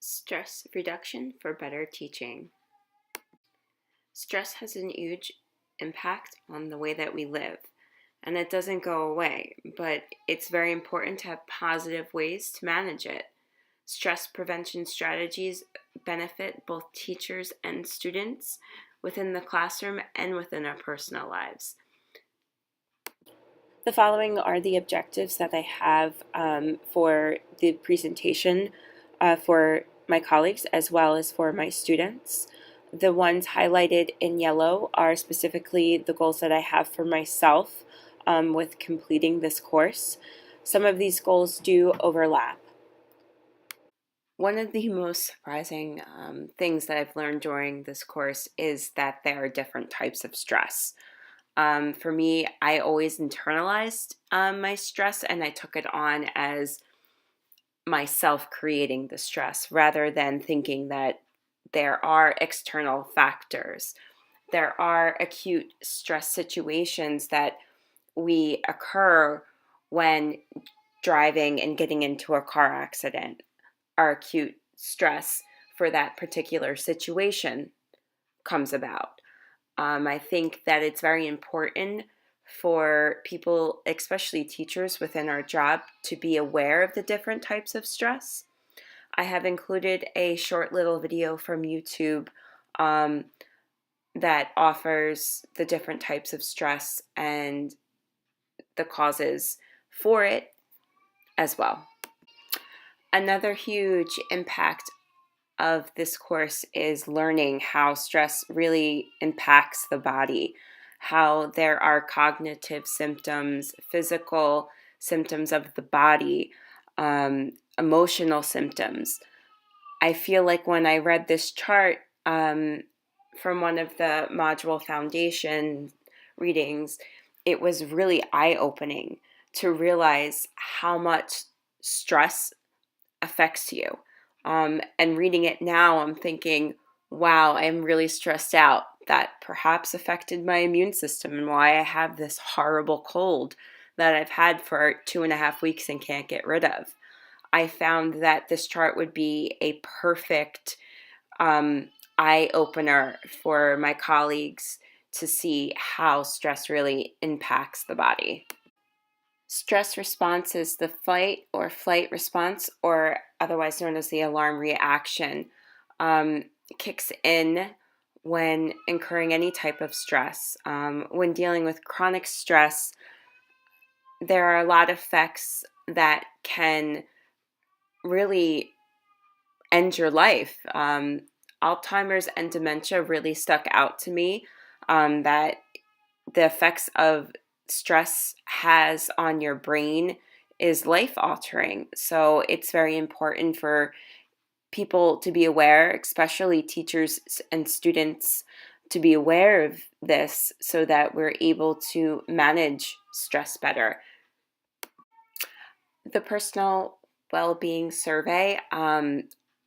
Stress reduction for better teaching. Stress has a huge impact on the way that we live, and it doesn't go away, but it's very important to have positive ways to manage it. Stress prevention strategies benefit both teachers and students within the classroom and within our personal lives. The following are the objectives that I have for the presentation for my colleagues as well as for my students. The ones highlighted in yellow are specifically the goals that I have for myself with completing this course. Some of these goals do overlap. One of the most surprising things that I've learned during this course is that there are different types of stress. For me, I always internalized my stress and I took it on as myself creating the stress rather than thinking that there are external factors. There are acute stress situations that we occur when driving and getting into a car accident. Our acute stress for that particular situation comes about. I think that it's very important for people, especially teachers within our job, to be aware of the different types of stress. I have included a short little video from YouTube that offers the different types of stress and the causes for it as well. Another huge impact of this course is learning how stress really impacts the body, how there are cognitive symptoms, physical symptoms of the body, emotional symptoms. I feel like when I read this chart from one of the module foundation readings, it was really eye-opening to realize how much stress affects you. And reading it now, I'm thinking, wow, I'm really stressed out. That perhaps affected my immune system and why I have this horrible cold that I've had for 2.5 weeks and can't get rid of. I found that this chart would be a perfect eye opener for my colleagues to see how stress really impacts the body. Stress response is the fight or flight response, or otherwise known as the alarm reaction. Kicks in when incurring any type of stress. When dealing with chronic stress, there are a lot of effects that can really end your life. Alzheimer's and dementia really stuck out to me, that the effects of stress has on your brain is life altering. So it's very important for people to be aware, especially teachers and students, to be aware of this so that we're able to manage stress better. The personal well-being survey, I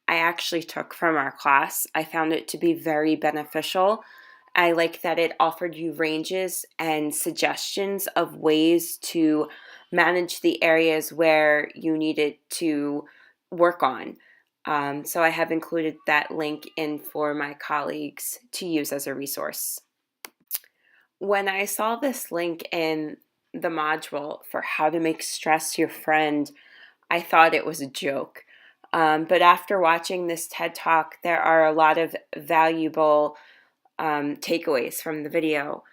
actually took from our class. I found it to be very beneficial. I like that it offered you ranges and suggestions of ways to manage the areas where you needed to work on. So I have included that link in for my colleagues to use as a resource. When I saw this link in the module for how to make stress your friend, I thought it was a joke. But after watching this TED Talk, there are a lot of valuable takeaways from the video.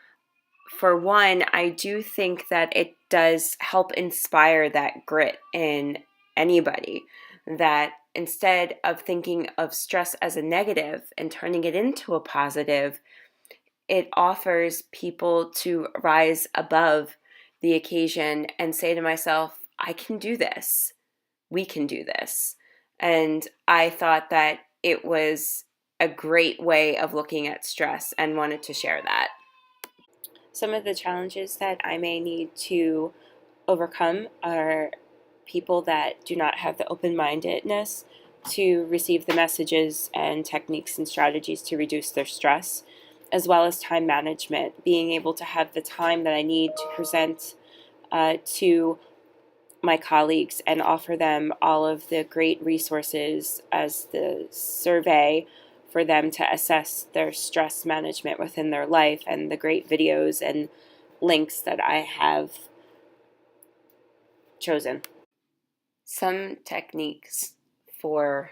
For one, I do think that it does help inspire that grit in anybody, that instead of thinking of stress as a negative and turning it into a positive, it offers people to rise above the occasion and say to myself, I can do this. We can do this. And I thought that it was a great way of looking at stress and wanted to share that. Some of the challenges that I may need to overcome are people that do not have the open-mindedness to receive the messages and techniques and strategies to reduce their stress, as well as time management, being able to have the time that I need to present to my colleagues and offer them all of the great resources as the survey for them to assess their stress management within their life, and the great videos and links that I have chosen. Some techniques for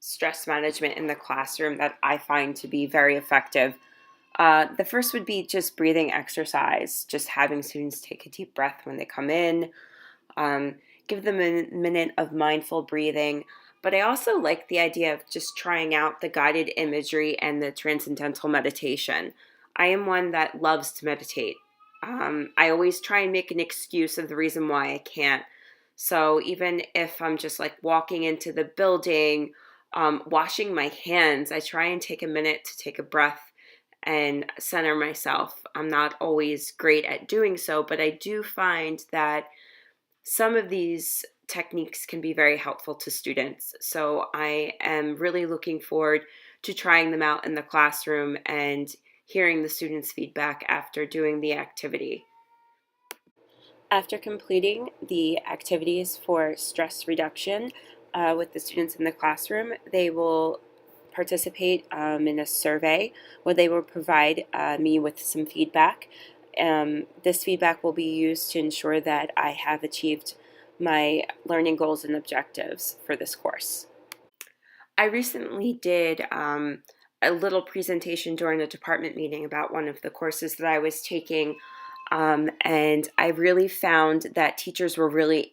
stress management in the classroom that I find to be very effective. The first would be just breathing exercise, just having students take a deep breath when they come in. Give them a minute of mindful breathing. But I also like the idea of just trying out the guided imagery and the transcendental meditation. I am one that loves to meditate. I always try and make an excuse of the reason why I can't. So even if I'm just like walking into the building, washing my hands, I try and take a minute to take a breath and center myself. I'm not always great at doing so, but I do find that some of these techniques can be very helpful to students. So I am really looking forward to trying them out in the classroom and hearing the students' feedback after doing the activity. After completing the activities for stress reduction with the students in the classroom, they will participate in a survey where they will provide me with some feedback. This feedback will be used to ensure that I have achieved my learning goals and objectives for this course. I recently did a little presentation during a department meeting about one of the courses that I was taking, and I really found that teachers were really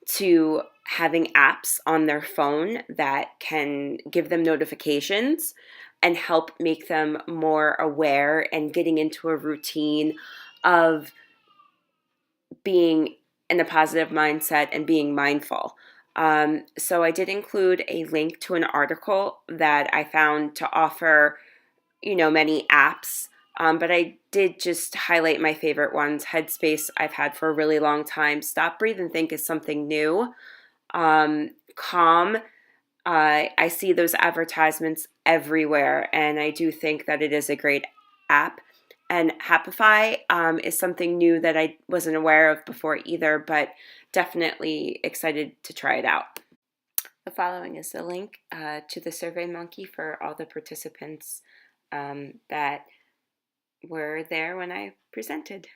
to having apps on their phone that can give them notifications and help make them more aware and getting into a routine of being in a positive mindset and being mindful. So I did include a link to an article that I found to offer, many apps. But I did just highlight my favorite ones. Headspace, I've had for a really long time. Stop, Breathe, and Think is something new. Calm, I see those advertisements everywhere, and I do think that it is a great app. And Happify is something new that I wasn't aware of before either, but definitely excited to try it out. The following is the link to the SurveyMonkey for all the participants that were there when I presented.